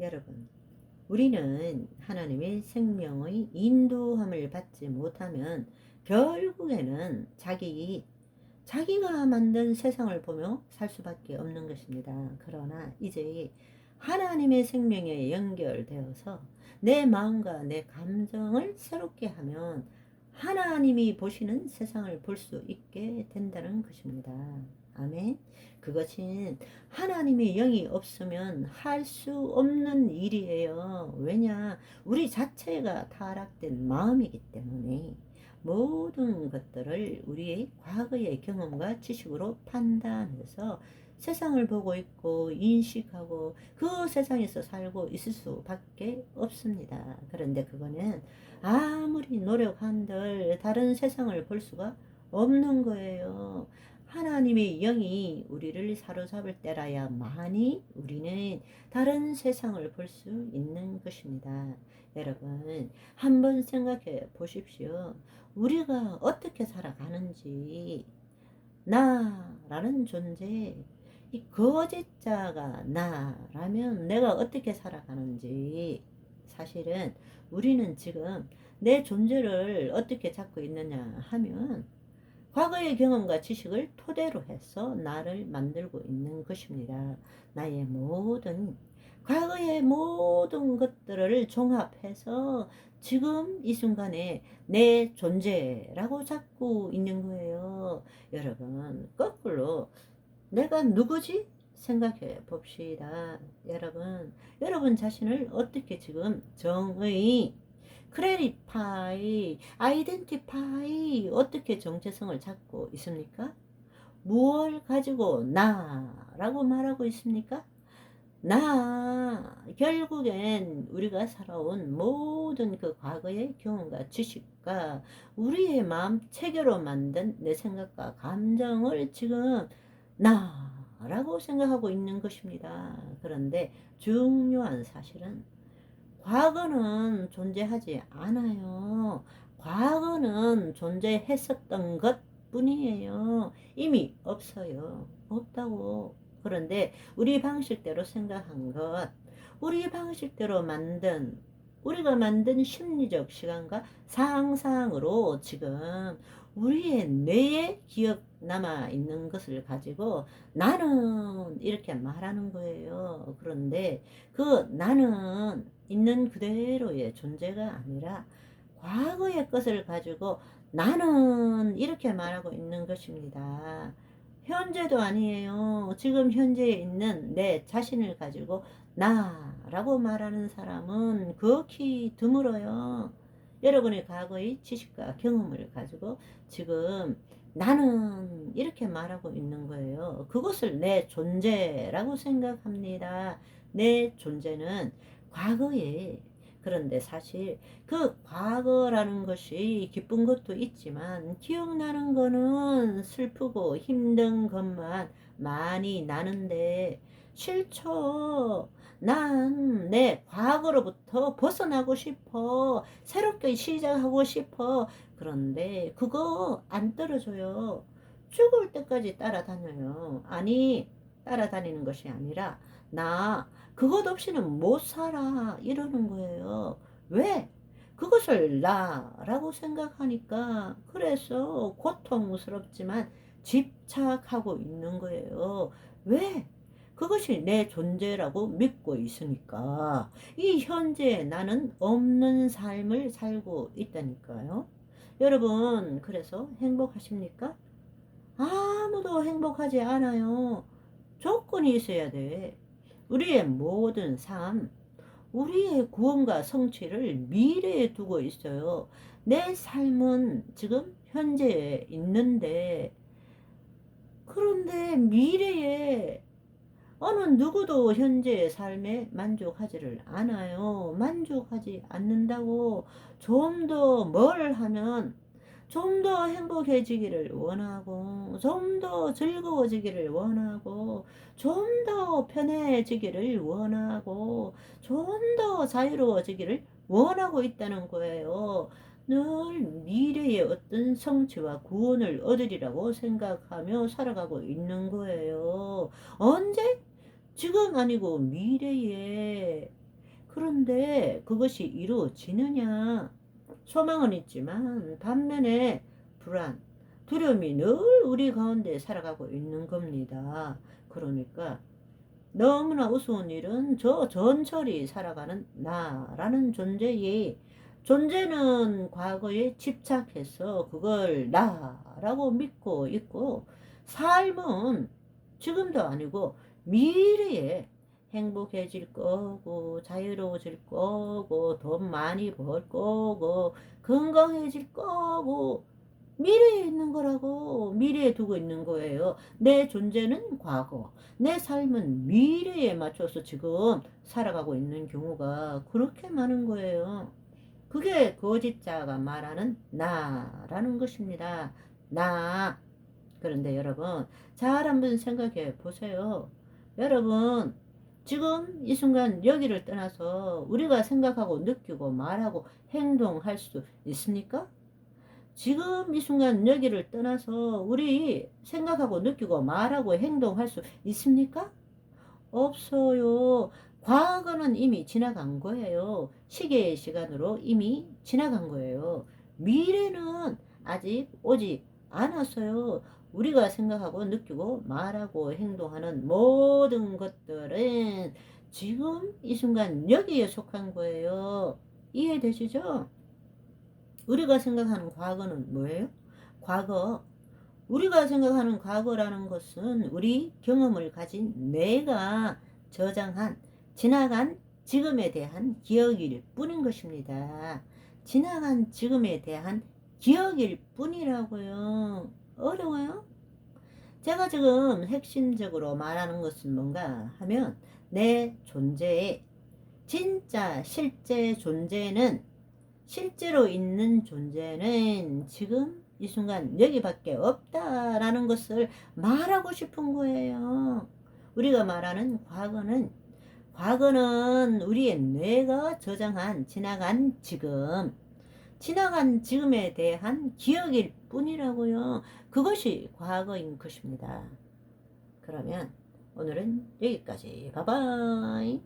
여러분, 우리는 하나님의 생명의 인도함을 받지 못하면 결국에는 자기가 만든 세상을 보며 살 수밖에 없는 것입니다. 그러나 이제 하나님의 생명에 연결되어서 내 마음과 내 감정을 새롭게 하면 하나님이 보시는 세상을 볼 수 있게 된다는 것입니다. 아멘. 그것은 하나님의 영이 없으면 할 수 없는 일이에요. 왜냐? 우리 자체가 타락된 마음이기 때문에 모든 것들을 우리의 과거의 경험과 지식으로 판단해서 세상을 보고 있고 인식하고 그 세상에서 살고 있을 수밖에 없습니다. 그런데 그거는 아무리 노력한들 다른 세상을 볼 수가 없는 거예요. 하나님의 영이 우리를 사로잡을 때라야만이 우리는 다른 세상을 볼 수 있는 것입니다. 여러분, 한번 생각해 보십시오. 우리가 어떻게 살아가는지, 나라는 존재, 이 거짓자가 나라면 내가 어떻게 살아가는지, 사실은 우리는 지금 내 존재를 어떻게 잡고 있느냐 하면 과거의 경험과 지식을 토대로 해서 나를 만들고 있는 것입니다. 나의 과거의 모든 것들을 종합해서 지금 이 순간에 내 존재라고 잡고 있는 거예요. 여러분, 거꾸로 내가 누구지? 생각해 봅시다. 여러분 자신을 어떻게 지금 클래리파이, 아이덴티파이 어떻게 정체성을 잡고 있습니까? 무엇을 가지고 나라고 말하고 있습니까? 결국엔 우리가 살아온 모든 그 과거의 경험과 지식과 우리의 마음 체계로 만든 내 생각과 감정을 지금 나라고 생각하고 있는 것입니다. 그런데 중요한 사실은 과거는 존재하지 않아요. 과거는 존재했었던 것 뿐이에요. 이미 없어요. 없다고. 그런데 우리 방식대로 생각한 것, 우리 방식대로 우리가 만든 심리적 시간과 상상으로 지금 우리의 뇌에 기억 남아 있는 것을 가지고 나는 이렇게 말하는 거예요. 그런데 그 나는 있는 그대로의 존재가 아니라 과거의 것을 가지고 나는 이렇게 말하고 있는 것입니다. 현재도 아니에요. 지금 현재에 있는 내 자신을 가지고 나라고 말하는 사람은 극히 드물어요. 여러분의 과거의 지식과 경험을 가지고 지금 나는 이렇게 말하고 있는 거예요. 그것을 내 존재라고 생각합니다. 내 존재는 과거에, 그런데 사실 그 과거라는 것이 기쁜 것도 있지만 기억나는 거는 슬프고 힘든 것만 많이 나는데 싫죠. 난 내 과거로부터 벗어나고 싶어. 새롭게 시작하고 싶어. 그런데 그거 안 떨어져요. 죽을 때까지 따라다녀요. 아니, 따라다니는 것이 아니라 나 그것 없이는 못 살아 이러는 거예요. 왜? 그것을 나라고 생각하니까 그래서 고통스럽지만 집착하고 있는 거예요. 왜? 그것이 내 존재라고 믿고 있으니까 이 현재에 나는 없는 삶을 살고 있다니까요. 여러분, 그래서 행복하십니까? 아무도 행복하지 않아요. 조건이 있어야 돼. 우리의 모든 삶, 우리의 구원과 성취를 미래에 두고 있어요. 내 삶은 지금 현재에 있는데, 그런데 미래에 어느 누구도 현재의 삶에 만족하지를 않아요. 만족하지 않는다고. 좀 더 뭘 하면 좀 더 행복해지기를 원하고, 좀 더 즐거워지기를 원하고, 좀 더 편해지기를 원하고, 좀 더 자유로워지기를 원하고 있다는 거예요. 늘 미래의 어떤 성취와 구원을 얻으리라고 생각하며 살아가고 있는 거예요. 언제? 지금 아니고 미래에. 그런데 그것이 이루어지느냐? 소망은 있지만 반면에 불안, 두려움이 늘 우리 가운데 살아가고 있는 겁니다. 그러니까 너무나 우스운 일은 저 전철이 살아가는 나라는 존재의 존재는 과거에 집착해서 그걸 나라고 믿고 있고, 삶은 지금도 아니고 미래에 행복해질 거고 자유로워질 거고 돈 많이 벌 거고 건강해질 거고 미래에 있는 거라고, 미래에 두고 있는 거예요. 내 존재는 과거, 내 삶은 미래에 맞춰서 지금 살아가고 있는 경우가 그렇게 많은 거예요. 그게 거짓자가 말하는 나라는 것입니다. 나. 그런데 여러분, 잘 한번 생각해 보세요. 여러분, 지금 이 순간 여기를 떠나서 우리가 생각하고 느끼고 말하고 행동할 수 있습니까? 지금 이 순간 여기를 떠나서 우리 생각하고 느끼고 말하고 행동할 수 있습니까? 없어요. 과거는 이미 지나간 거예요. 시계의 시간으로 이미 지나간 거예요. 미래는 아직 오지 않았어요. 우리가 생각하고 느끼고 말하고 행동하는 모든 것들은 지금 이 순간 여기에 속한 거예요. 이해되시죠? 우리가 생각하는 과거는 뭐예요? 과거. 우리가 생각하는 과거라는 것은 우리 경험을 가진 뇌가 저장한 지나간 지금에 대한 기억일 뿐인 것입니다. 지나간 지금에 대한 기억일 뿐이라고요. 어려워요? 제가 지금 핵심적으로 말하는 것은 뭔가 하면 내 존재의 진짜 실제 존재는, 실제로 있는 존재는 지금 이 순간 여기밖에 없다라는 것을 말하고 싶은 거예요. 우리가 말하는 과거는 우리의 뇌가 저장한 지나간 지금에 대한 기억일 뿐이라고요. 그것이 과거인 것입니다. 그러면 오늘은 여기까지. 바이바이.